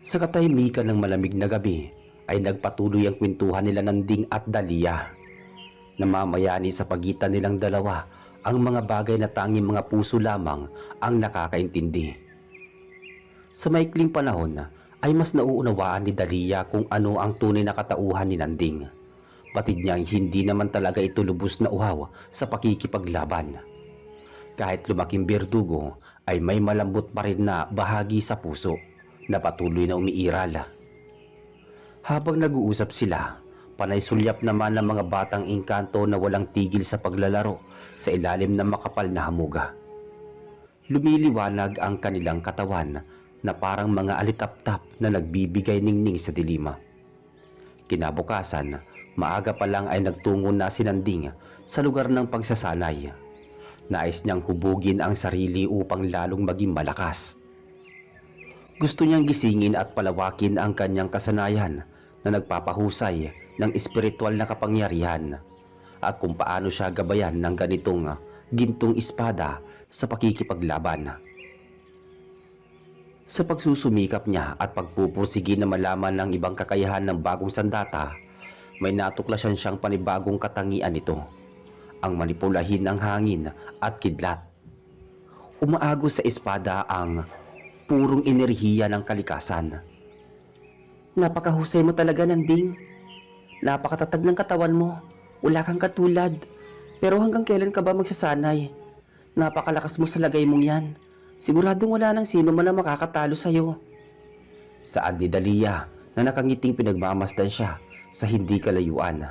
Sa katahimikan ng malamig na gabi ay nagpatuloy ang kwentuhan nila Nanding at Dalia. Namamayani sa pagitan nilang dalawa ang mga bagay na tanging mga puso lamang ang nakakaintindi. Sa maikling panahon ay mas nauunawaan ni Dalia kung ano ang tunay na katauhan ni Nanding. Batid niyang hindi naman talaga ito lubos na uhaw sa pakikipaglaban. Kahit lumaking berdugo ay may malambot pa rin na bahagi sa puso na patuloy na umiiral. Habang nag-uusap sila, panay sulyap naman ng mga batang engkanto na walang tigil sa paglalaro sa ilalim ng makapal na hamuga. Lumiliwanag ang kanilang katawan na parang mga alitap-tap na nagbibigay ningning sa dilima. Kinabukasan, maaga pa lang ay nagtungo na si Nanding sa lugar ng pagsasanay. Nais niyang hubugin ang sarili upang lalong maging malakas. Gusto niyang gisingin at palawakin ang kanyang kasanayan na nagpapahusay ng espiritual na kapangyarihan at kung paano siya gabayan ng ganitong gintong espada sa pakikipaglaban. Sa pagsusumikap niya at pagpupursige na malaman ng ibang kakayahan ng bagong sandata, may natuklasan siyang panibagong katangian nito, ang manipulahin ng hangin at kidlat. Umaagos sa espada ang purong enerhiya ng kalikasan. Napakahusay mo talaga, Nanding. Napakatatag ng katawan mo. Wala kang katulad. Pero hanggang kailan ka ba magsasanay? Napakalakas mo sa lagay mong yan. Siguradong wala nang sino man na makakatalo sa'yo. Saan ni Dalia na nakangiting pinagmamasdan siya sa hindi kalayuan.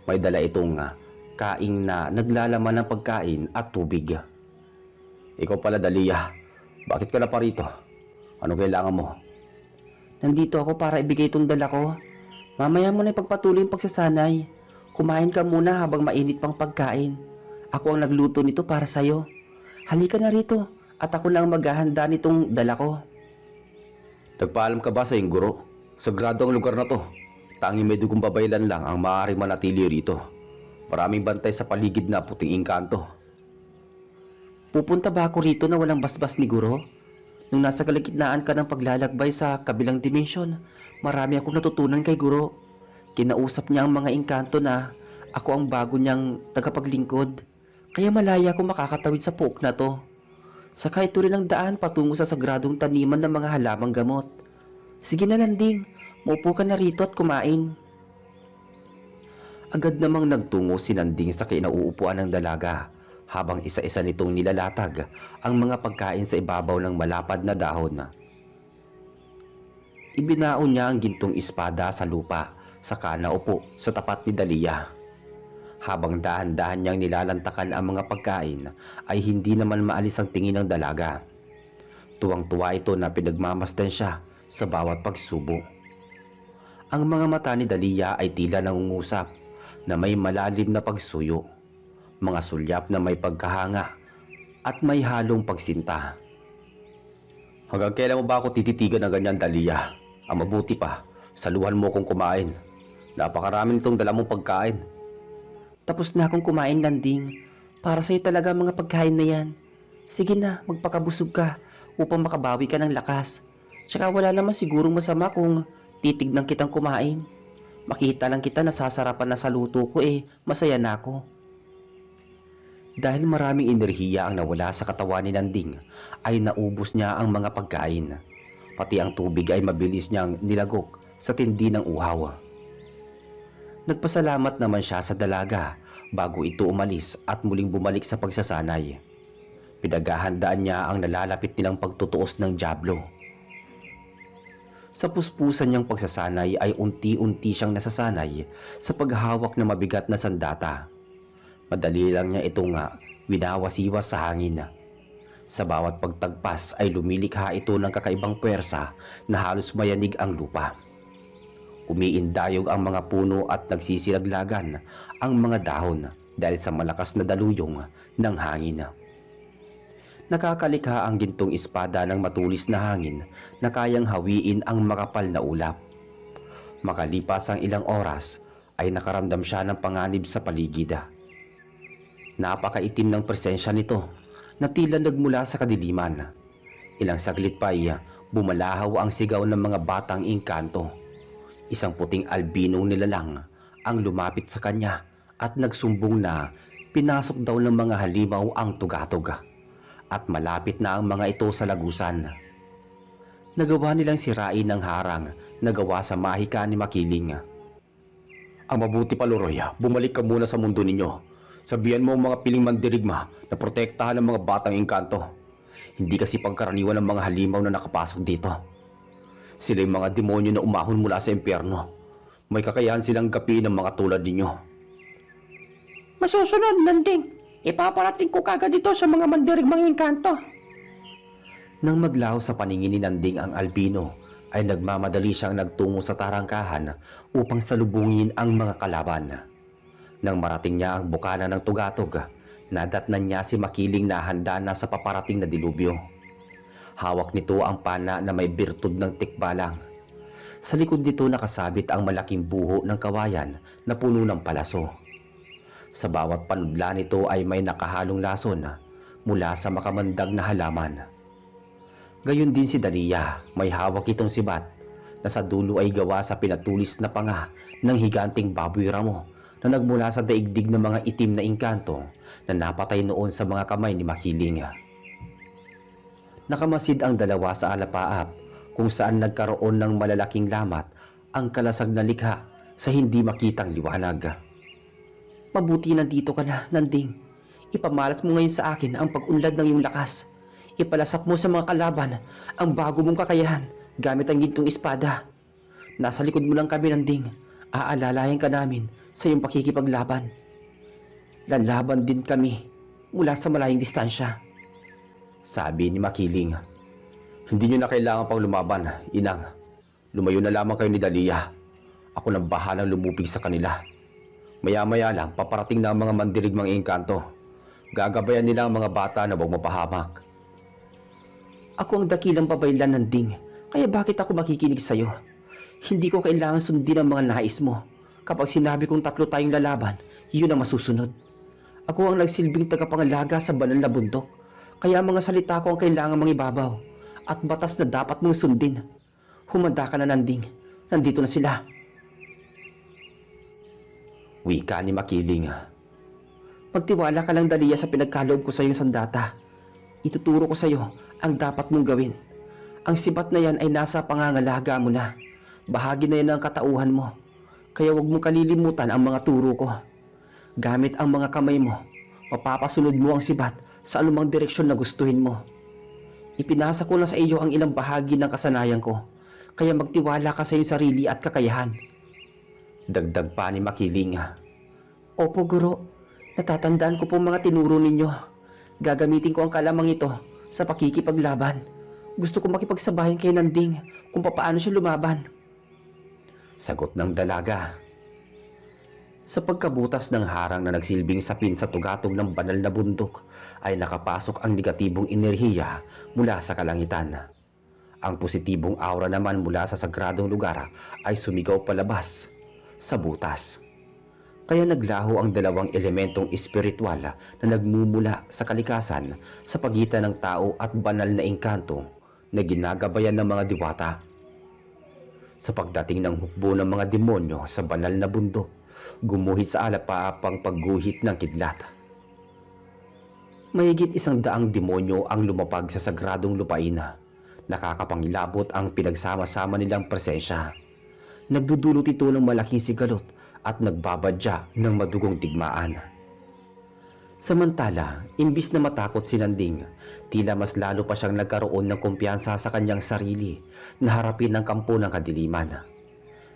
May dala itong kaing na naglalaman ng pagkain at tubig. Ikaw pala, Dalia. Bakit ka na pa rito? Ano kailangan mo? Nandito ako para ibigay itong dala ko. Mamaya mo na ipagpatuloy yung pagsasanay. Kumain ka muna habang mainit pang pagkain. Ako ang nagluto nito para sa'yo. Halika na rito at ako na ang maghahanda nitong dala ko. Nagpaalam ka ba sa iyong guro? Sagrado ang lugar na to. Tanging may dugong babaylan lang ang maaaring manatili rito. Maraming bantay sa paligid na puting engkanto. Pupunta ba ako rito na walang basbas ni guro? Nung nasa kalagitnaan ka ng paglalakbay sa kabilang dimensyon, marami akong natutunan kay guro. Kinausap niya ang mga engkanto na ako ang bago niyang tagapaglingkod. Kaya malaya akong makakatawid sa pook na to. Saka ito rin ang daan patungo sa sagradong taniman ng mga halamang gamot. Sige na, Nanding, maupo ka na rito at kumain. Agad namang nagtungo si Nanding sa kinauupuan ng dalaga, habang isa-isa nitong nilalatag ang mga pagkain sa ibabaw ng malapad na dahon. Ibinaon niya ang gintong espada sa lupa, saka naupo sa tapat ni Dalia. Habang dahan-dahan niyang nilalantakan ang mga pagkain, ay hindi naman maalis ang tingin ng dalaga. Tuwang-tuwa ito na pinagmamasdan siya sa bawat pagsubo. Ang mga mata ni Dalia ay tila nangungusap na may malalim na pagsuyo, mga sulyap na may pagkahanga at may halong pagsinta. Hanggang kailan mo ba ako tititigan ng ganyan, Dalia? Ang mabuti pa, saluhan mo kong kumain. Napakarami nitong dala mong pagkain. Tapos na akong kumain, Nanding. Para sa'yo talaga mga pagkain na yan. Sige na, magpakabusog ka upang makabawi ka ng lakas. Tsaka wala naman sigurong masama kung titignan kitang kumain. Makita lang kita nasasarapan na sa luto ko masaya na ako. Dahil maraming enerhiya ang nawala sa katawan ni Nanding, ay naubos niya ang mga pagkain. Pati ang tubig ay mabilis niyang nilagok sa tindi ng uhaw. Nagpasalamat naman siya sa dalaga bago ito umalis at muling bumalik sa pagsasanay. Pinaghahandaan niya ang nalalapit nilang pagtutuos ng dyablo. Sa puspusan niyang pagsasanay ay unti-unti siyang nasasanay sa paghawak ng mabigat na sandata. Madali lang niya itong winawasiwas sa hangin. Sa bawat pagtagpas ay lumilikha ito ng kakaibang puwersa na halos mayanig ang lupa. Umiindayog ang mga puno at nagsisilaglagan ang mga dahon dahil sa malakas na daluyong ng hangin. Nakakalikha ang gintong espada ng matulis na hangin na kayang hawiin ang makapal na ulap. Makalipas ang ilang oras ay nakaramdam siya ng panganib sa paligid. Napakaitim ng presensya nito na tila nagmula sa kadiliman. Ilang saglit pa ay Bumalahaw ang sigaw ng mga batang engkanto. Isang puting albinong nilalang ang lumapit sa kanya at nagsumbong na pinasok daw ng mga halimaw ang tugatog at malapit na ang mga ito sa lagusan. Nagawa nilang sirain ng harang na gawa sa mahika ni Makiling. Ang mabuti pa, Loroy, bumalik ka muna sa mundo ninyo. Sabihan mo ang mga piling mandirigma na protektahan ng mga batang engkanto. Hindi kasi pagkaraniwan ng mga halimaw na nakapasok dito. Sila yung mga demonyo na umahon mula sa impyerno. May kakayahan silang gapiin ng mga tulad ninyo. Masusunod, Nanding. Ipaparating ko kagad dito sa mga mandirigmang engkanto. Nang maglaho sa paningin ni Nanding ang albino, ay nagmamadali siyang nagtungo sa tarangkahan upang salubungin ang mga kalaban. Nang marating niya ang bukana ng tugatog, nadatnan niya si Makiling na handa na sa paparating na dilubyo. Hawak nito ang pana na may birtud ng tikbalang. Sa likod nito nakasabit ang malaking buho ng kawayan na puno ng palaso. Sa bawat panudla nito ay may nakahalong lason mula sa makamandag na halaman. Gayon din si Dalia, may hawak itong sibat na sa dulo ay gawa sa pinatulis na panga ng higanting baboy ramo na nagmula sa daigdig ng mga itim na engkanto na napatay noon sa mga kamay ni Makiling. Nakamasid ang dalawa sa alapaap kung saan nagkaroon ng malalaking lamat ang kalasag na likha sa hindi makitang liwanag. Mabuti nandito ka na, Nanding. Ipamalas mo ngayon sa akin ang pag-unlad ng iyong lakas. Ipalasap mo sa mga kalaban ang bago mong kakayahan gamit ang gintong espada. Nasa likod mo lang kami, Nanding. Aalalayan ka namin sa iyong pakikipaglaban. Lalaban din kami mula sa malayong distansya. Sabi ni Makiling. Hindi nyo na kailangan pang lumaban, Inang. Lumayo na lamang kayo ni Dalia. Ako nang bahalang lumupig sa kanila. Maya-maya lang paparating na ang mga mandirigmang engkanto. Gagabayan nila ang mga bata na huwag mapahamak. Ako ang dakilang babaylan, Nanding. Kaya bakit ako makikinig sa'yo? Hindi ko kailangan sundin ang mga nais mo. Kapag sinabi kong 3 tayong lalaban, yun ang masusunod. Ako ang nagsilbing tagapangalaga sa banal na bundok. Kaya mga salita ko ang kailangan mga ibabaw at batas na dapat mong sundin. Humanda ka na, Nanding. Nandito na sila. Wika ni Makiling. Magtiwala ka lang, Dalia, sa pinagkaloob ko sa iyong sandata. Ituturo ko sa iyo ang dapat mong gawin. Ang sibat na yan ay nasa pangangalaga mo na. Bahagi na yan ng katauhan mo. Kaya huwag mong kalilimutan ang mga turo ko. Gamit ang mga kamay mo, mapapasunod mo ang sibat sa anumang direksyon na gustuhin mo. Ipinasa ko na sa iyo ang ilang bahagi ng kasanayan ko. Kaya magtiwala ka sa iyong sarili at kakayahan. Dagdag pa ni Makiling. Opo, Guro. Natatandaan ko po mga tinuro ninyo. Gagamitin ko ang kalamang ito sa pakikipaglaban. Gusto ko makipagsabayan kay Nanding kung paano siya lumaban. Sagot ng dalaga. Sa pagkabutas ng harang na nagsilbing sapin sa tugatog ng banal na bundok ay nakapasok ang negatibong enerhiya mula sa kalangitan. Ang positibong aura naman mula sa sagradong lugar ay sumigaw palabas sa butas. Kaya naglaho ang dalawang elementong espiritual na nagmumula sa kalikasan sa pagitan ng tao at banal na engkanto na ginagabayan ng mga diwata. Sa pagdating ng hukbo ng mga demonyo sa banal na bundok, gumuhit sa alapaapang pagguhit ng kidlat. Mahigit 100 demonyo ang lumapag sa sagradong lupain. Nakakapangilabot ang pinagsama-sama nilang presensya. Nagdudulot ito ng malaking sigalot at nagbabadya ng madugong digmaan. Samantala, imbis na matakot si Nanding, tila mas lalo pa siyang nagkaroon ng kumpiyansa sa kanyang sarili na harapin ang kampo ng kadiliman.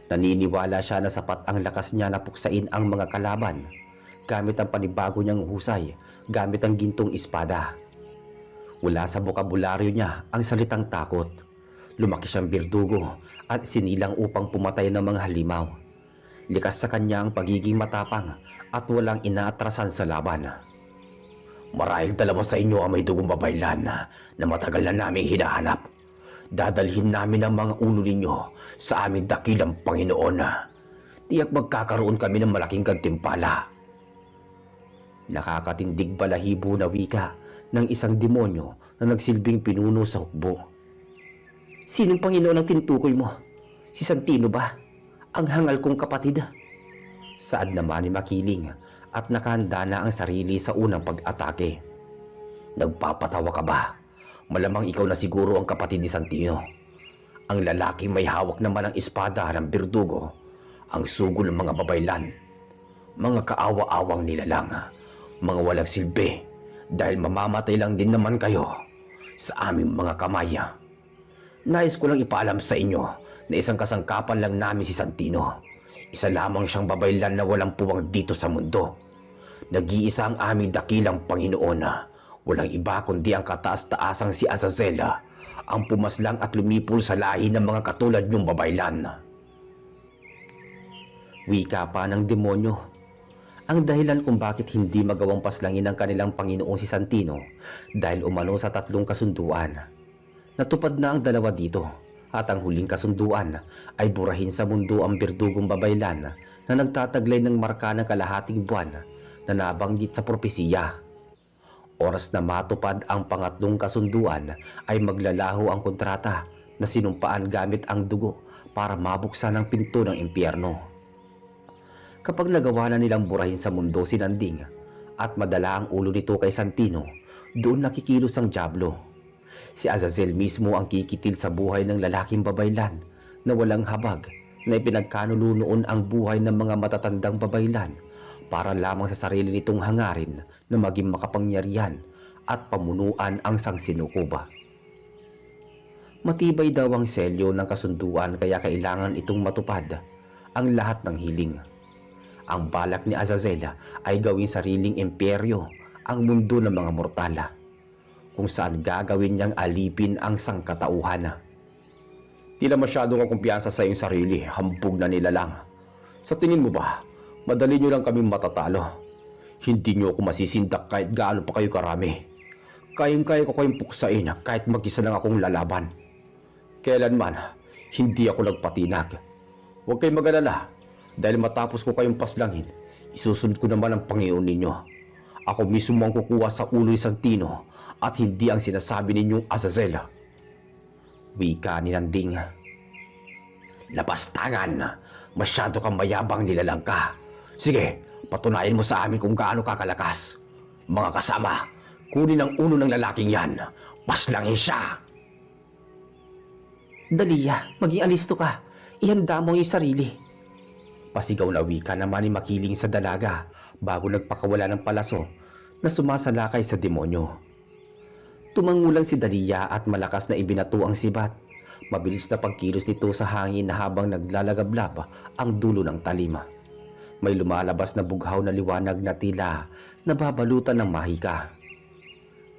Naniniwala siya na sapat ang lakas niya na puksain ang mga kalaban gamit ang panibago niyang husay, gamit ang gintong espada. Wala sa bokabularyo niya ang salitang takot. Lumaki siyang birdugo at sinilang upang pumatay ng mga halimaw. Likas sa kanya ang pagiging matapang at walang inaatrasan sa laban. Marahil dalawa sa inyo ang may dugong babaylan na matagal na naming hinahanap. Dadalhin namin ang mga ulo ninyo sa aming dakilang Panginoon. Tiyak magkakaroon kami ng malaking gantimpala. Nakakatindig balahibo na wika ng isang demonyo na nagsilbing pinuno sa hukbo. Sinong Panginoon ang tinutukoy mo? Si Santino ba? Ang hangal kong kapatid? Saad naman ni Makiling at nakahanda na ang sarili sa unang pag-atake. Nagpapatawa ka ba? Malamang ikaw na siguro ang kapatid ni Santino. Ang lalaking may hawak naman ng espada ng Berdugo, ang sugo ng mga babaylan. Mga kaawa-awang nilalang, mga walang silbi, dahil mamamatay lang din naman kayo sa aming mga kamay. Nais ko lang ipaalam sa inyo na isang kasangkapan lang namin si Santino. Isa lamang siyang babaylan na walang puwang dito sa mundo. Nag-iisa ang aming dakilang Panginoon. Walang iba kundi ang kataas-taasang si Azazel, ang pumaslang at lumipol sa lahi ng mga katulad niyong babaylan. Wika pa ng demonyo. Ang dahilan kung bakit hindi magawang paslangin ng kanilang Panginoong si Santino dahil umano sa 3 kasunduan. Natupad na ang 2 dito at ang huling kasunduan ay burahin sa mundo ang berdugong babaylan na nagtataglay ng marka ng kalahating buwan na nabanggit sa propesiya. Oras na matupad ang 3 kasunduan ay maglalaho ang kontrata na sinumpaan gamit ang dugo para mabuksan ang pinto ng impyerno. Kapag nagawa na nilang burahin sa mundo si Nanding at madala ang ulo nito kay Santino, doon nakikilos ang dyablo. Si Azazel mismo ang kikitil sa buhay ng lalaking babaylan na walang habag na ipinagkanulo noon ang buhay ng mga matatandang babaylan para lamang sa sarili nitong hangarin na maging makapangyarihan at pamunuan ang sangsinukuba. Matibay daw ang selyo ng kasunduan kaya kailangan itong matupad ang lahat ng hiling. Ang balak ni Azazel ay gawing sariling imperyo ang mundo ng mga mortala, kung saan gagawin niyang alipin ang sangkatauhan. Tila masyado kang kumpiyansa sa iyong sarili, hambog na nilalang. Sa tingin mo ba, madali niyo lang kaming matatalo? Hindi niyo ako masisindak kahit gaano pa kayo karami. Kayang-kaya ko kayong puksain kahit mag-isa lang akong lalaban. Kailanman, hindi ako nagpatinag. Huwag kayong mag-alala, dahil matapos ko kayong paslangin, isusunod ko naman ang Panginoon ninyo. Ako mismo ang kukuha sa ulo ni Santino at hindi ang sinasabi ninyong Azazel. Wika ni Nanding. Lapastangan! Masyado kang mayabang, nilalang ka. Sige, patunayan mo sa amin kung gaano kakalakas. Mga kasama, kunin ang ulo ng lalaking yan. Paslangin siya! Daliya, maging alisto ka. Ihanda mo yung sarili. Pasigaw na wika naman ni Makiling sa dalaga bago nagpakawala ng palaso na sumasalakay sa demonyo. Tumangulang si Dalia at malakas na ibinato ang sibat. Mabilis na pagkilos nito sa hangin na habang naglalagablab ang dulo ng talima. May lumalabas na bughaw na liwanag na tila nababalutan ng mahika.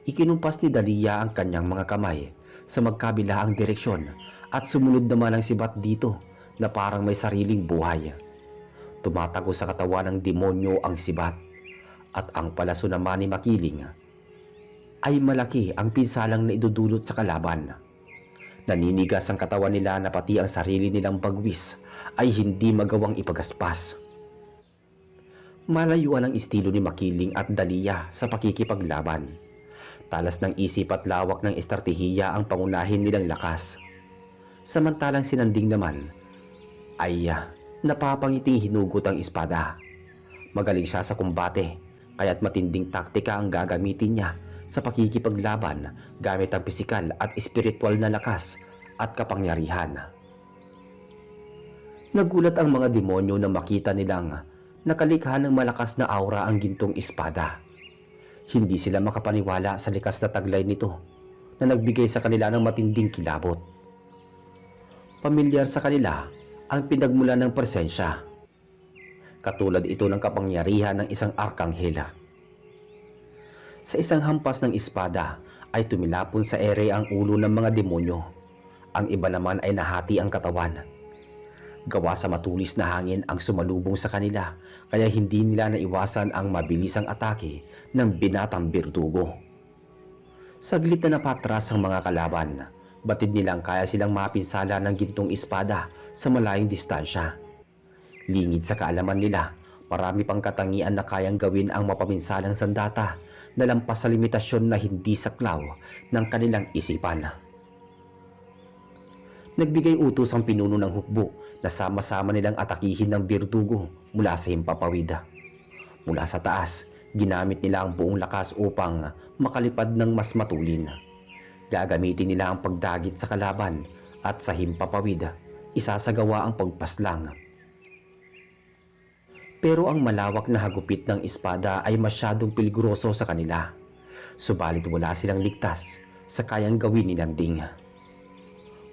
Ikinumpas ni Dalia ang kanyang mga kamay sa magkabilaang direksyon at sumunod naman ang sibat dito na parang may sariling buhay. Tumatago sa katawan ng demonyo ang sibat at ang palaso naman ni Makiling ay malaki ang pinsalang na idudulot sa kalaban. Naninigas ang katawan nila na pati ang sarili nilang bagwis ay hindi magawang ipagaspas. Malayuan ang estilo ni Makiling at Dalia sa pakikipaglaban. Talas ng isip at lawak ng estratehiya ang pangunahin nilang lakas. Samantalang si Nanding naman ay napapangiting hinugot ang espada. Magaling siya sa kumbate, kaya't matinding taktika ang gagamitin niya sa pakikipaglaban gamit ang pisikal at espiritual na lakas at kapangyarihan. Nagulat ang mga demonyo na makita nilang nakalikha ng malakas na aura ang gintong espada. Hindi sila makapaniwala sa likas na taglay nito na nagbigay sa kanila ng matinding kilabot. Pamilyar sa kanila ang pinagmula ng presensya. Katulad ito ng kapangyarihan ng isang arkanghela. Sa isang hampas ng espada ay tumilapon sa ere ang ulo ng mga demonyo. Ang iba naman ay nahati ang katawan. Gawa sa matulis na hangin ang sumalubong sa kanila, kaya hindi nila naiwasan ang mabilisang atake ng binatang Berdugo. Saglit na napatras ang mga kalaban. Batid nilang kaya silang mapinsala ng gintong espada sa malayong distansya. Lingid sa kaalaman nila, marami pang katangian na kayang gawin ang mapaminsalang sandata na lampas sa limitasyon na hindi saklaw ng kanilang isipan. Nagbigay utos ang pinuno ng hukbo na sama-sama nilang atakihin ng birdugo mula sa himpapawid. Mula sa taas, ginamit nila ang buong lakas upang makalipad ng mas matulin. Gagamitin nila ang pagdagit sa kalaban at sa himpapawid, isasagawa ang pagpaslang. Pero ang malawak na hagupit ng espada ay masyadong peligroso sa kanila. Subalit wala silang ligtas sa kayang gawin ni Nanding.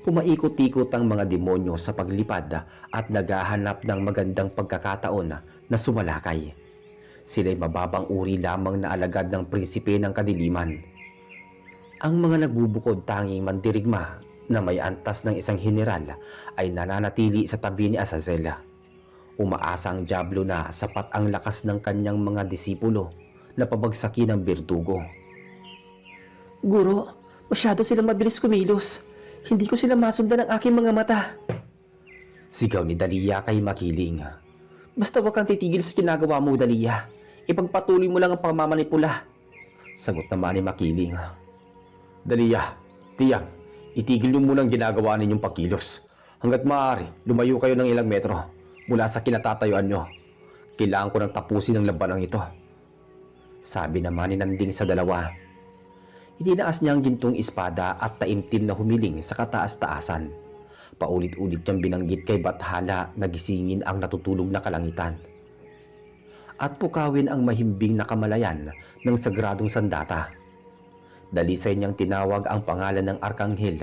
Pumaikot-ikot ang mga demonyo sa paglipad at naghahanap ng magandang pagkakataon na sumalakay. Sila'y mababang uri lamang na alagad ng prinsipe ng kadiliman. Ang mga nagbubukod tanging mandirigma na may antas ng isang general ay nananatili sa tabi ni Azazel. Umaasa ang Diablo na sapat ang lakas ng kanyang mga disipulo na pabagsakin ang birdugo. Guro, masyado silang mabilis kumilos. Hindi ko sila masundan ng aking mga mata. Sigaw ni Dahlia kay Makiling. Basta huwag kang titigil sa ginagawa mo, Dahlia. Ipagpatuloy mo lang ang pagmamanipula. Sagot naman ni Makiling. Dahlia, tiyak, itigil niyo muna ang ginagawa ninyong pagkilos. Hanggat maaari, lumayo kayo ng ilang metro mula sa kinatatayuan nyo. Kailangan ko nang tapusin ang labanang ito. Sabi naman ni Nanding sa dalawa. Itinaas niya ang gintong espada at taimtim na humiling sa kataas-taasan. Paulit-ulit niyang binanggit kay Bathala na gisingin ang natutulog na kalangitan. At pukawin ang mahimbing na kamalayan ng sagradong sandata. Dalisay niyang tinawag ang pangalan ng Arkanghel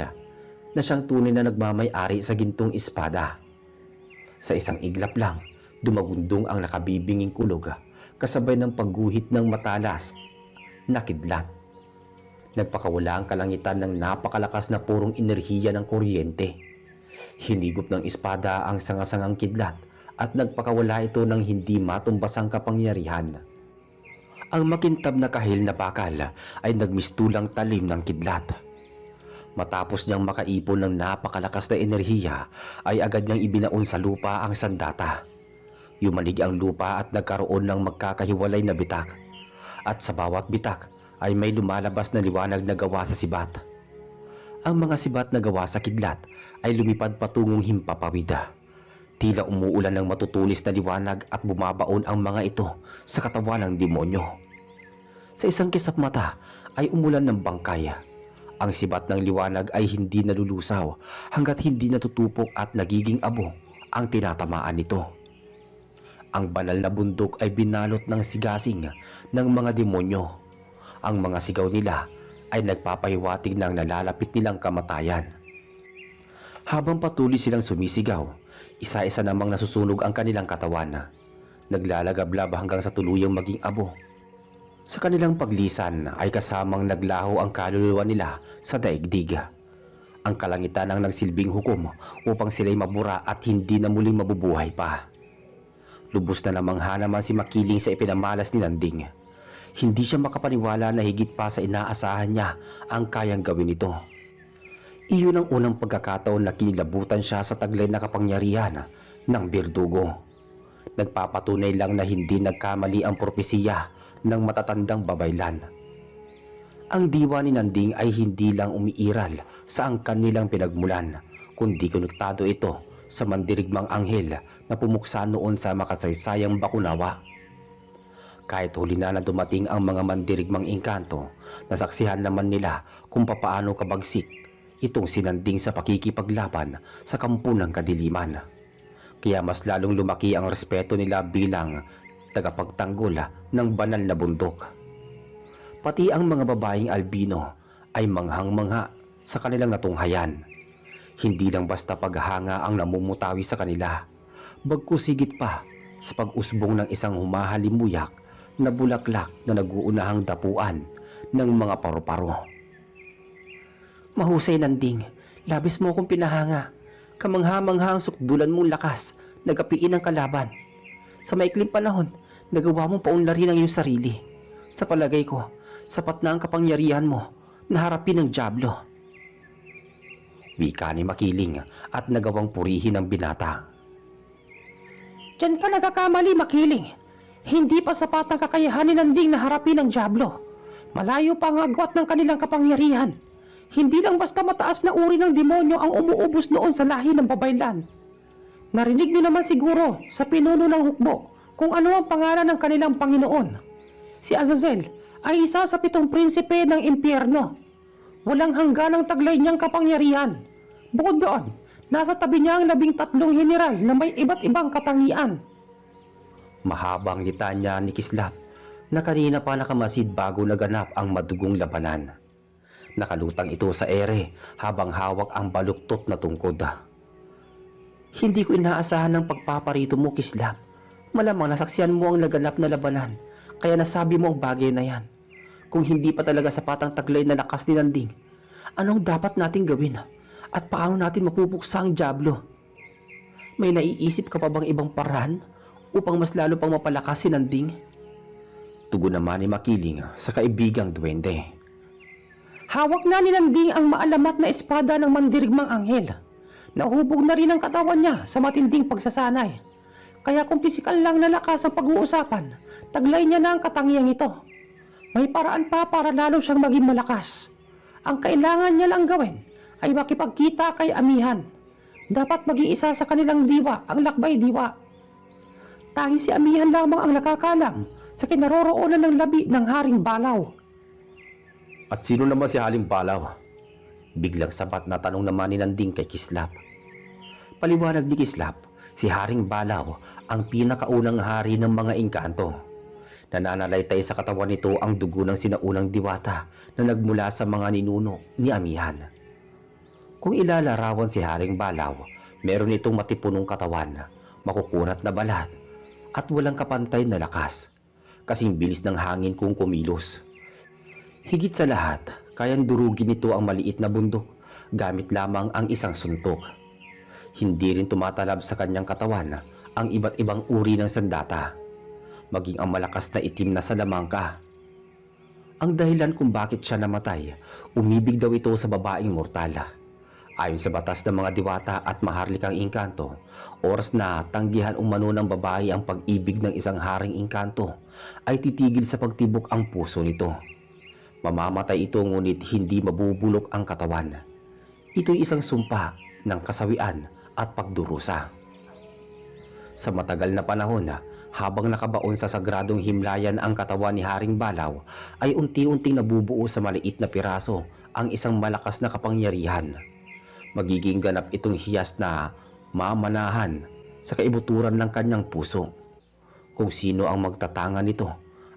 na siyang tunay na nagmamay-ari sa gintong espada. Sa isang iglap lang, dumagundong ang nakabibinging kulog kasabay ng pagguhit ng matalas na kidlat. Nagpakawala ang kalangitan ng napakalakas na purong enerhiya ng kuryente. Hinigop ng espada ang sangasangang kidlat at nagpakawala ito ng hindi matumbasang kapangyarihan. Ang makintab na kahil na bakal ay nagmistulang talim ng kidlat. Matapos niyang makaipon ng napakalakas na enerhiya ay agad niyang ibinaon sa lupa ang sandata. Yumanig ang lupa at nagkaroon ng magkakahiwalay na bitak. At sa bawat bitak ay may lumalabas na liwanag na gawa sa sibat. Ang mga sibat na gawa sa kidlat ay lumipad patungong himpapawid. Tila umuulan ng matutulis na liwanag at bumabaon ang mga ito sa katawan ng demonyo. Sa isang kisap mata ay umulan ng bangkay. Ang sibat ng liwanag ay hindi nalulusaw hanggat hindi natutupok at nagiging abo ang tinatamaan nito. Ang banal na bundok ay binalot ng sigasing ng mga demonyo. Ang mga sigaw nila ay nagpapahiwatig ng nalalapit nilang kamatayan. Habang patuloy silang sumisigaw, isa-isa namang nasusunog ang kanilang katawan. Naglalagablab hanggang sa tuluyang maging abo. Sa kanilang paglisan ay kasamang naglaho ang kaluluwa nila sa daigdig. Ang kalangitan ang nagsilbing hukom upang sila'y mabura at hindi na muling mabubuhay pa. Lubos na namangha naman si Makiling sa ipinamalas ni Nanding. Hindi siya makapaniwala na higit pa sa inaasahan niya ang kayang gawin ito. Iyon ang unang pagkakataon na kinilabutan siya sa taglay na kapangyarihan ng birdugo. Nagpapatunay lang na hindi nagkamali ang propesiya ng matatandang babaylan. Ang diwa ni Nanding ay hindi lang umiiral sa angkan nilang pinagmulan, kundi konektado ito sa mandirigmang anghel na pumuksa noon sa makasaysayang Bakunawa. Kahit huli na dumating ang mga mandirigmang engkanto, nasaksihan naman nila kung papaano kabagsik itong sinanding sa pakikipaglaban sa kampo ng kadiliman. Kaya mas lalong lumaki ang respeto nila bilang tagapagtanggol ng banal na bundok. Pati ang mga babaeng albino ay manghang-mangha sa kanilang natunghayan. Hindi lang basta paghanga ang namumutawi sa kanila, bagkus higit pa sa pag-usbong ng isang humahalimuyak na bulaklak na nag-uunahang dapuan ng mga paru-paro. Mahusay, Nanding. Labis mo akong pinahanga. Kamangha-mangha ang sukdulan mong lakas, nagapiin ang kalaban. Sa maikling panahon, nagawa mong paunlarin ang iyong sarili. Sa palagay ko, sapat na ang kapangyarihan mo na harapin ang Diablo. Wika ni Makiling at nagawang purihin ang binata. Diyan ka nagkakamali, Makiling. Hindi pa sapat ang kakayahan ni Nanding na harapin ang Diablo. Malayo pa ang agwat ng kanilang kapangyarihan. Hindi lang basta mataas na uri ng demonyo ang umuubos noon sa lahi ng babaylan. Narinig niyo naman siguro sa pinuno ng hukbo kung ano ang pangalan ng kanilang Panginoon. Si Azazel ay isa sa 7 prinsipe ng impyerno. Walang hangganang taglay niyang kapangyarihan. Bukod doon, nasa tabi niya ang 13 general na may iba't ibang katangian. Mahabang litanya ni Kislap na kanina pa nakamasid bago naganap ang madugong labanan. Nakalutang ito sa ere habang hawak ang baluktot na tungkod. Hindi ko inaasahan ng pagpaparito mo, Kislap. Malamang nasaksiyan mo ang naganap na labanan, kaya nasabi mo ang bagay na yan. Kung hindi pa talaga sapat ang taglay na lakas ni Nanding, anong dapat nating gawin? At paano natin mapupuksa ang Diablo? May naiisip ka pa bang ibang paraan upang mas lalo pang mapalakas si Nanding? Tugon naman ni Makiling sa kaibigang duwende. Hawak na ni Nanding ang maalamat na espada ng mandirigmang anghel. Nahubog na rin ang katawan niya sa matinding pagsasanay. Kaya kung pisikal lang na lakas ang pag-uusapan, taglay niya na ang katangiang ito. May paraan pa para lalo siyang maging malakas. Ang kailangan niya lang gawin ay makipagkita kay Amihan. Dapat maging isa sa kanilang diwa, ang lakbay diwa. Tanging si Amihan lamang ang nakakalam sa kinaroroonan ng labi ng Haring Balaw. At sino naman si Haring Balaw? Biglang sapat na tanong naman ni Nanding kay Kislap. Paliwanag ni Kislap, si Haring Balaw ang pinakaunang hari ng mga engkanto. Nananalaytay sa katawan nito ang dugo ng sinaunang diwata na nagmula sa mga ninuno ni Amihan. Kung ilalarawan si Haring Balaw, meron itong matipunong katawan, makukunat na balat, at walang kapantay na lakas, kasing bilis ng hangin kung kumilos. Higit sa lahat, kayang durugin nito ang maliit na bundok gamit lamang ang isang suntok. Hindi rin tumatalab sa kanyang katawan ang iba't ibang uri ng sandata, maging ang malakas na itim na salamangka. Ang dahilan kung bakit siya namatay, umibig daw ito sa babaeng mortal. Ayon sa batas ng mga diwata at maharlikang engkanto, oras na tanggihan umano ng babae ang pag-ibig ng isang haring engkanto, ay titigil sa pagtibok ang puso nito. Mamamatay ito ngunit hindi mabubulok ang katawan. Ito'y isang sumpa ng kasawian at pagdurusa. Sa matagal na panahon, habang nakabaon sa sagradong himlayan ang katawan ni Haring Balaw, ay unti-unting nabubuo sa maliit na piraso ang isang malakas na kapangyarihan. Magiging ganap itong hiyas na mamanahan sa kaibuturan ng kanyang puso. Kung sino ang magtatangan nito,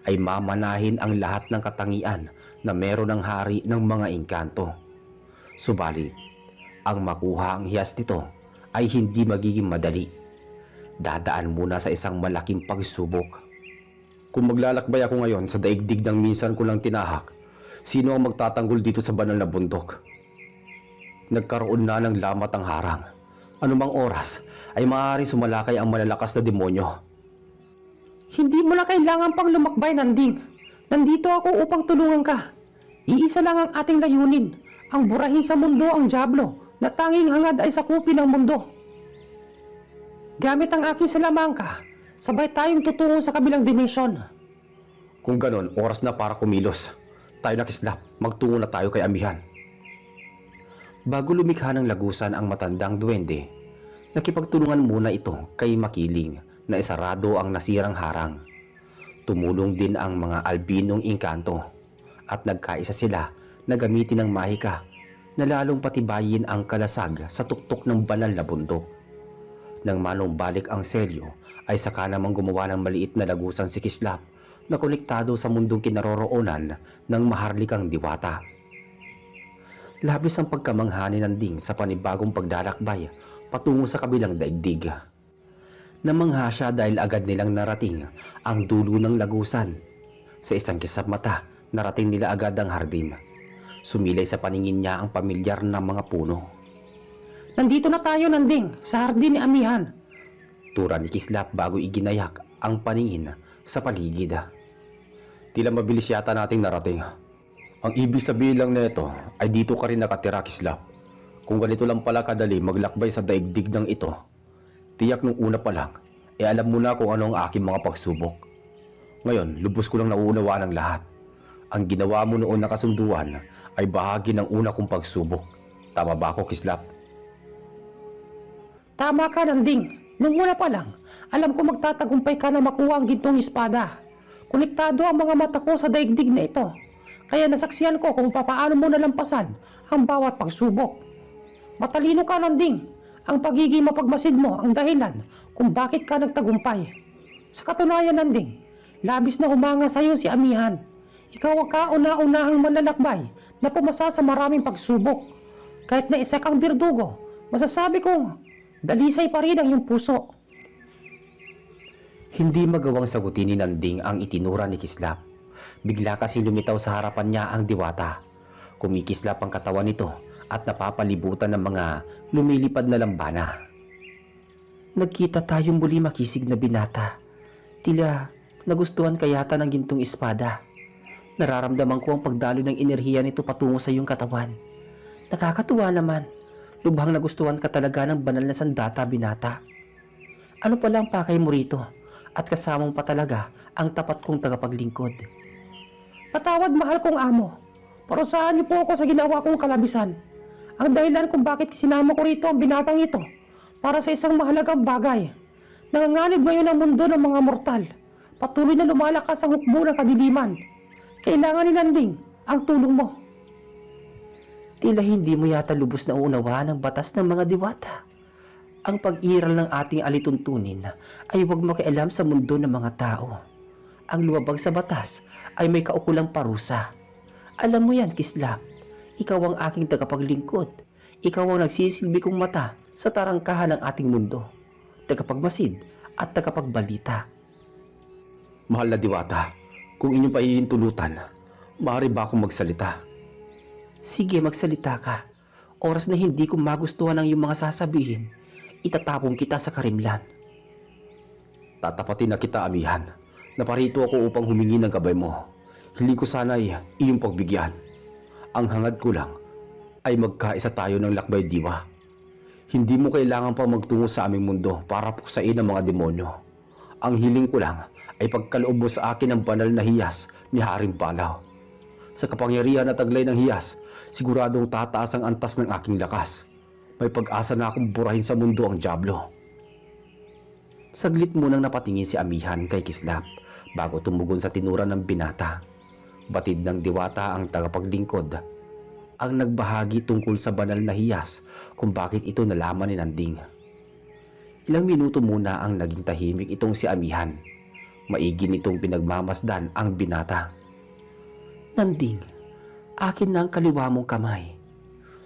ay mamanahin ang lahat ng katangian na meron ng hari ng mga engkanto. Subalit, ang makuha ang hiyas nito ay hindi magiging madali. Dadaan muna sa isang malaking pagsubok. Kung maglalakbay ako ngayon sa daigdig ng minsan ko lang tinahak, sino ang magtatanggol dito sa banal na bundok? Nagkaroon na ng lamat ang harang. Anumang oras ay maaaring sumalakay ang malalakas na demonyo. Hindi mo na kailangan pang lumakbay, Nanding. Nandito ako upang tulungan ka. Iisa lang ang ating layunin, ang burahin sa mundo ang Diablo na tanging hangad ay sakupin ng mundo. Gamit ang aking salamangka, sabay tayong tutungo sa kabilang dimensyon. Kung ganon, oras na para kumilos. Tayo na, Kislap, magtungo na tayo kay Amihan. Bago lumikha ng lagusan ang matandang duwende, nakipagtulungan muna ito kay Makiling na isarado ang nasirang harang. Tumulong din ang mga albinong engkanto at nagkaisa sila na gamitin ng mahika na lalong patibayin ang kalasag sa tuktok ng banal na bundok. Nang manumbalik ang selyo ay saka namang gumawa ng maliit na lagusan si Kislap na konektado sa mundong kinaroroonan ng maharlikang diwata. Labis ang pagkamangha ni Nanding sa panibagong paglalakbay patungo sa kabilang daigdig. Namangha siya dahil agad nilang narating ang dulo ng lagusan. Sa isang kisap mata, narating nila agad ang hardin. Sumilay sa paningin niya ang pamilyar na mga puno. Nandito na tayo, Nanding, sa hardin ni Amihan. Tura ni Kislap bago iginayak ang paningin sa paligid. Tila mabilis yata nating narating. Ang ibig sabihin lang nito ay dito ka rin nakatira, Kislap. Kung ganito lang pala kadali maglakbay sa daigdig ng ito, tiyak nung una pa lang, alam mo na kung ano ang aking mga pagsubok. Ngayon, lubos ko lang nauunawaan ang lahat. Ang ginawa mo noon na kasunduan ay bahagi ng una kong pagsubok. Tama ba ako, Kislap? Tama ka, Nanding. Nung una pa lang, alam ko magtatagumpay ka na makuha ang gintong espada. Konektado ang mga mata ko sa daigdig na ito. Kaya nasaksihan ko kung papaano mo nalampasan ang bawat pagsubok. Matalino ka, Nanding. Ang pagiging mapagmasid mo ang dahilan kung bakit ka nagtagumpay. Sa katunayan, Nanding, labis na humanga sa iyo si Amihan. Ikaw ang kauna-unahang manlalakbay na pumasa sa maraming pagsubok. Kahit na isa kang birdugo, masasabi kong dalisay pa rin ang iyong puso. Hindi magawang sagutin ni Nanding ang itinura ni Kislap. Bigla kasing lumitaw sa harapan niya ang diwata. Kumikislap ang katawan nito at napapalibutan ng mga lumilipad na lambana. Nagkita tayong muli, makisig na binata. Tila nagustuhan ka yata ng gintong espada. Nararamdaman ko ang pagdalo ng enerhiya nito patungo sa iyong katawan. Nakakatuwa naman. Lubhang nagustuhan ka talaga ng banal na sandata, binata. Ano pala ang pakay mo rito? At kasamang pa talaga ang tapat kong tagapaglingkod. Patawad, mahal kong amo. Parusahan niyo po ako sa ginawa kong kalabisan. Ang dahilan kung bakit sinama ko rito ang binatang ito para sa isang mahalagang bagay. Nanganganib ngayon ang mundo ng mga mortal. Patuloy na lumalakas ang hukbo ng kadiliman. Kailangan ni Nanding ang tulong mo. Tila hindi mo yata lubos na uunawaan ang batas ng mga diwata. Ang pag-iral ng ating alituntunin ay huwag makialam sa mundo ng mga tao. Ang lumabag sa batas ay may kaukulang parusa. Alam mo yan, Kislap. Ikaw ang aking tagapaglingkod. Ikaw ang nagsisilbi kong mata sa tarangkahan ng ating mundo. Tagapagmasid at tagapagbalita. Mahal na diwata, kung inyong pahihintulutan, maaari ba akong magsalita? Sige, magsalita ka. Oras na hindi ko magustuhan ang iyong mga sasabihin, itatapon kita sa karimlan. Tatapatin na kita, Amihan. Naparito ako upang humingi ng gabay mo. Hiling ko sana ay iyong pagbigyan. Ang hangad ko lang ay magkaisa tayo ng lakbay diwa. Hindi mo kailangan pa magtungo sa aming mundo para puksain ang mga demonyo. Ang hiling ko lang ay pagkaloob mo sa akin ang banal na hiyas ni Haring Palaw. Sa kapangyarihan at taglay ng hiyas, siguradong tataas ang antas ng aking lakas. May pag-asa na akong burahin sa mundo ang dyablo. Saglit munang napatingin si Amihan kay Kislap bago tumugon sa tinura ng binata. Batid ng diwata ang tagapaglingkod ang nagbahagi tungkol sa banal na hiyas kung bakit ito nalaman ni Nanding. Ilang minuto muna ang naging tahimik itong si Amihan. Maigi nitong pinagmamasdan ang binata. Nanding, akin na ang kaliwa mong kamay.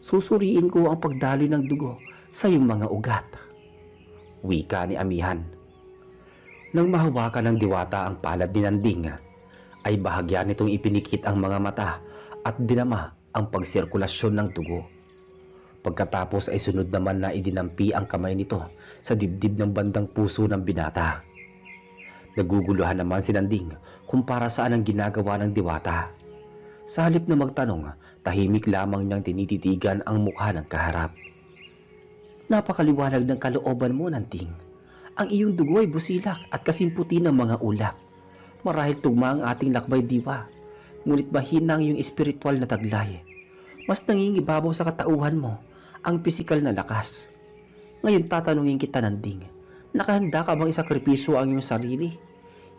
Susuriin ko ang pagdaloy ng dugo sa iyong mga ugat. Wika ni Amihan. Nang mahawakan ng diwata ang palad ni Nanding, ay bahagya nitong ipinikit ang mga mata at dinama ang pagsirkulasyon ng dugo. Pagkatapos ay sunod naman na idinampi ang kamay nito sa dibdib ng bandang puso ng binata. Naguguluhan naman si Nanding kung para saan ang ginagawa ng diwata. Sa halip na magtanong, tahimik lamang niyang tinititigan ang mukha ng kaharap. Napakaliwanag ng kalooban mo, Nanding. Ang iyong dugo ay busilak at kasimputi ng mga ulap. Marahil tugma ang ating lakbay diwa, ngunit mahina ang iyong espiritual na taglay. Mas nangingibabaw sa katauhan mo ang pisikal na lakas. Ngayon tatanungin kita, Nanding, nakahanda ka bang isakripisyo ang iyong sarili?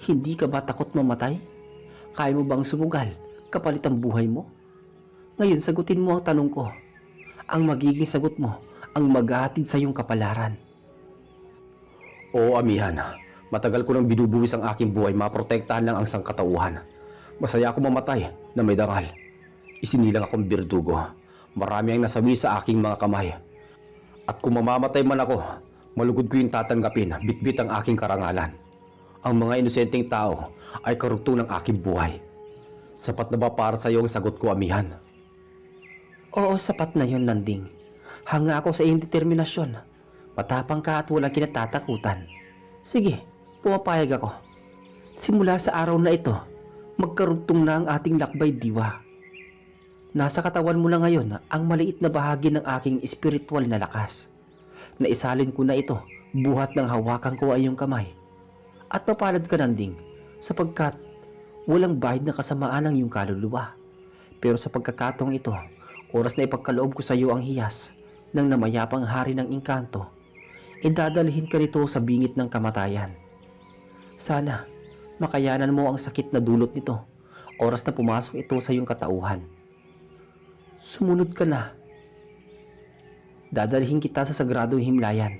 Hindi ka ba takot mamatay? Kaya mo bang sumugal kapalit ang buhay mo? Ngayon sagutin mo ang tanong ko. Ang magiging sagot mo ang maghahatid sa iyong kapalaran. Oo, Amihan. Matagal ko nang binubuwis ang aking buhay, maprotektahan lang ang sangkatauhan. Masaya ako mamatay na may dangal. Isinilang akong birdugo. Marami ang nasawi sa aking mga kamay. At kung mamamatay man ako, malugod ko yung tatanggapin, bitbit ang aking karangalan. Ang mga inosenteng tao ay karugtong ng aking buhay. Sapat na ba para sa iyo ang sagot ko, Amihan? Oo, sapat na yon, Nanding. Hanga ako sa iyong determinasyon. Matapang ka at walang kinatatakutan. Sige, pumapayag ako. Simula sa araw na ito, magkarugtong na ang ating lakbay diwa. Nasa katawan mo na ngayon ang maliit na bahagi ng aking espiritual na lakas. Naisalin ko na ito buhat ng hawakan ko ay iyong kamay. At mapalad ka, Nanding, sapagkat walang bahid na kasamaan ang iyong kaluluwa. Pero sa pagkakataong ito, oras na ipagkaloob ko sa iyo ang hiyas ng namayapang hari ng engkanto, idadalhin ka nito sa bingit ng kamatayan. Sana makayanan mo ang sakit na dulot nito oras na pumasok ito sa iyong katauhan. Sumunod ka na. Dadalhin kita sa sagradong himlayan.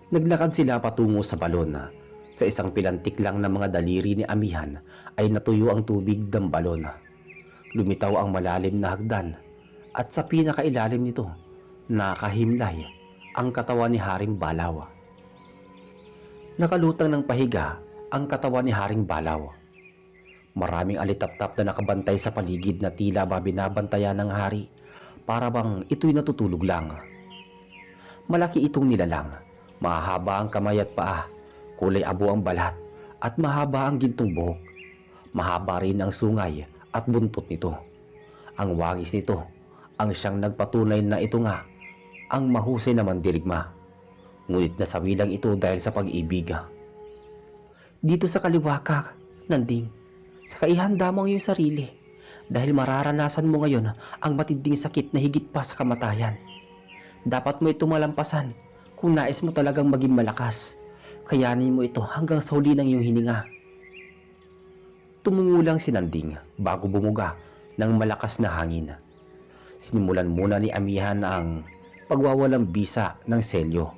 Naglakad sila patungo sa balon. Sa isang pilantik lang ng mga daliri ni Amihan ay natuyo ang tubig ng balon. Lumitaw ang malalim na hagdan at sa pinakailalim nito nakahimlay ang katawan ni Haring Balaw. Nakalutang ng pahiga ang katawan ni Haring Balaw. Maraming alitaptap na nakabantay sa paligid na tila ba binabantayan ng hari para bang ito'y natutulog lang. Malaki itong nilalang, mahaba ang kamay at paa, kulay abo ang balat at mahaba ang gintong buhok. Mahaba rin ang sungay at buntot nito. Ang wangis nito ang siyang nagpatunay na ito nga ang mahusay na mandirigma. Ngunit nasawi lang ito dahil sa pag-ibig. Dito sa kaliwa ka, Nanding. Saka ihanda mo ang iyong sarili dahil mararanasan mo ngayon ang matinding sakit na higit pa sa kamatayan. Dapat mo ito malampasan kung nais mo talagang maging malakas. Kayanin mo ito hanggang sa huli ng iyong hininga. Tumungo lang si Nanding bago bumuga ng malakas na hangin. Sinimulan muna ni Amihan ang pagwawalang bisa ng selyo.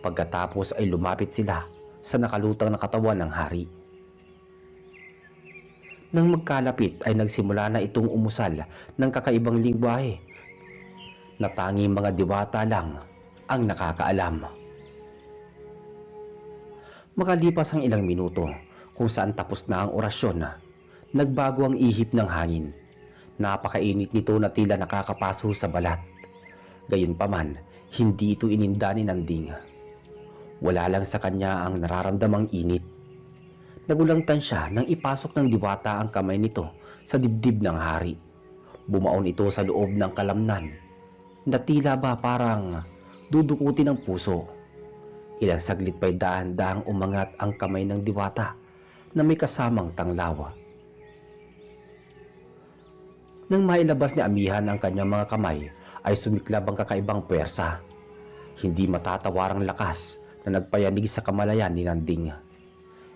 Pagkatapos ay lumapit sila sa nakalutang na katawan ng hari. Nang magkalapit ay nagsimula na itong umusal ng kakaibang lingwahe na tanging mga diwata lang ang nakakaalam. Makalipas ang ilang minuto kung saan tapos na ang orasyon, nagbago ang ihip ng hangin. Napakainit nito na tila nakakapaso sa balat. Gayunpaman, hindi ito ininda ni Nanding. Wala lang sa kanya ang nararamdamang init. Nagulangtan siya nang ipasok ng diwata ang kamay nito sa dibdib ng hari. Bumaon ito sa loob ng kalamnan na tila ba parang dudukutin ang puso. Ilang saglit pa'y dahan-dahang umangat ang kamay ng diwata na may kasamang tanglaw. Nang mailabas ni Amihan ang kanyang mga kamay ay sumiklab ang kakaibang puwersa. Hindi matatawarang lakas na nagpayanig sa kamalayan ni Nanding.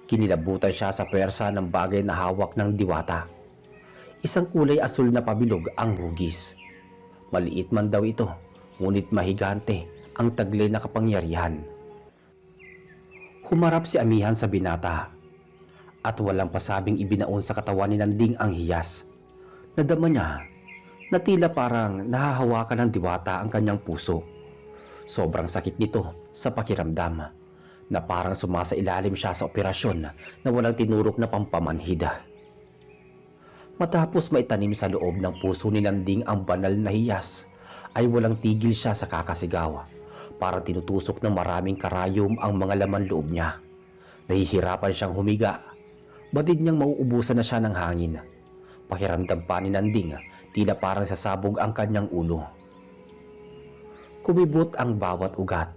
Kinilabutan siya sa puwersa ng bagay na hawak ng diwata. Isang kulay asul na pabilog ang hugis. Maliit man daw ito, ngunit mahigante ang taglay na kapangyarihan. Humarap si Amihan sa binata at walang pasabing ibinaon sa katawan ni Nanding ang hiyas. Nadama niya na tila parang nahahawakan ng diwata ang kanyang puso. Sobrang sakit nito sa pakiramdam na parang sumasailalim siya sa operasyon na walang tinurok na pampamanhid. Matapos maitanim sa loob ng puso ni Nanding ang banal na hiyas, ay walang tigil siya sa kakasigaw. Para tinutusok ng maraming karayom ang mga laman loob niya. Nahihirapan siyang humiga. Batid niyang mauubusan na siya ng hangin. Pakiramdam pa ni Nanding, tila parang sasabog ang kanyang ulo. Kumibot ang bawat ugat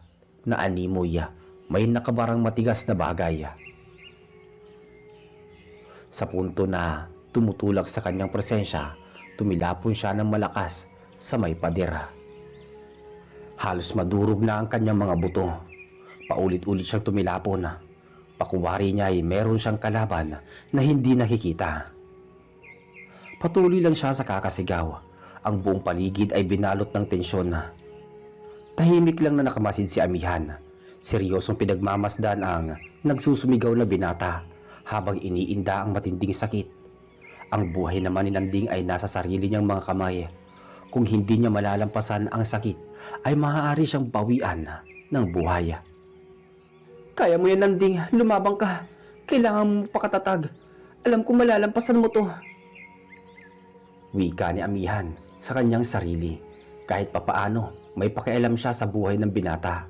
na animoy. May nakabarang matigas na bagay. Sa punto na tumutulak sa kanyang presensya, tumilapon siya ng malakas sa may pader. Halos madurog na ang kanyang mga buto. Paulit-ulit siyang tumilapon. Pakuwari niya ay meron siyang kalaban na hindi nakikita. Patuloy lang siya sa kakasigaw. Ang buong paligid ay binalot ng tensyon. Tahimik lang na nakamasid si Amihan. Seryosong pinagmamasdan ang nagsusumigaw na binata habang iniinda ang matinding sakit. Ang buhay naman ni Nanding ay nasa sarili niyang mga kamay. Kung hindi niya malalampasan ang sakit, ay maaari siyang bawian ng buhay. Kaya mo yan, Nanding. Lumabang ka. Kailangan mo pakatatag. Alam ko malalampasan mo to. Wika ni Amihan sa kanyang sarili. Kahit papaano, may pakialam siya sa buhay ng binata.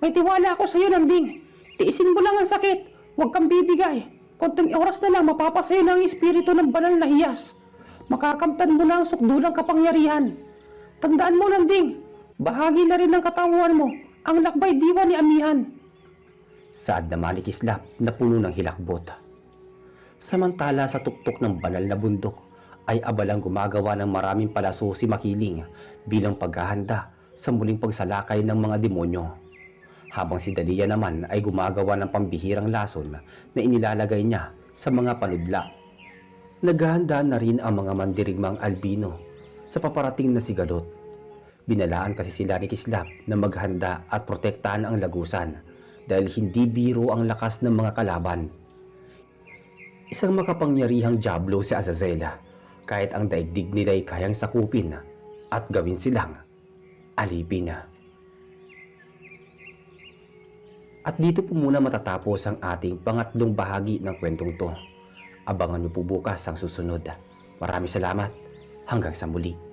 May tiwala ako sa iyo, Nanding. Tiisin mo lang ang sakit. Huwag kang bibigay. Konting oras na lang mapapasayo na ang espiritu ng banal na hiyas. Makakamtan mo na ang sukdulang kapangyarihan. Tandaan mo, Nanding, bahagi na rin ng katawan mo ang lakbay diwa ni Amihan. Saad na manikislap na puno ng hilakbot. Samantala sa tuktok ng banal na bundok ay abalang gumagawa ng maraming palaso si Makiling bilang paghahanda sa muling pagsalakay ng mga demonyo. Habang si Dalia naman ay gumagawa ng pambihirang lason na inilalagay niya sa mga panudla. Naghahanda na rin ang mga mandirigmang albino sa paparating na sigalot. Binalaan kasi sila ni Kislap na maghanda at protektahan ang lagusan dahil hindi biro ang lakas ng mga kalaban. Isang makapangyarihang diablo si Azazela, kahit ang daigdig nila'y kayang sakupin at gawin silang alipin. At dito po muna matatapos ang ating pangatlong bahagi ng kwentong to. Abangan niyo po bukas ang susunod. Maraming salamat. Hanggang sa muli.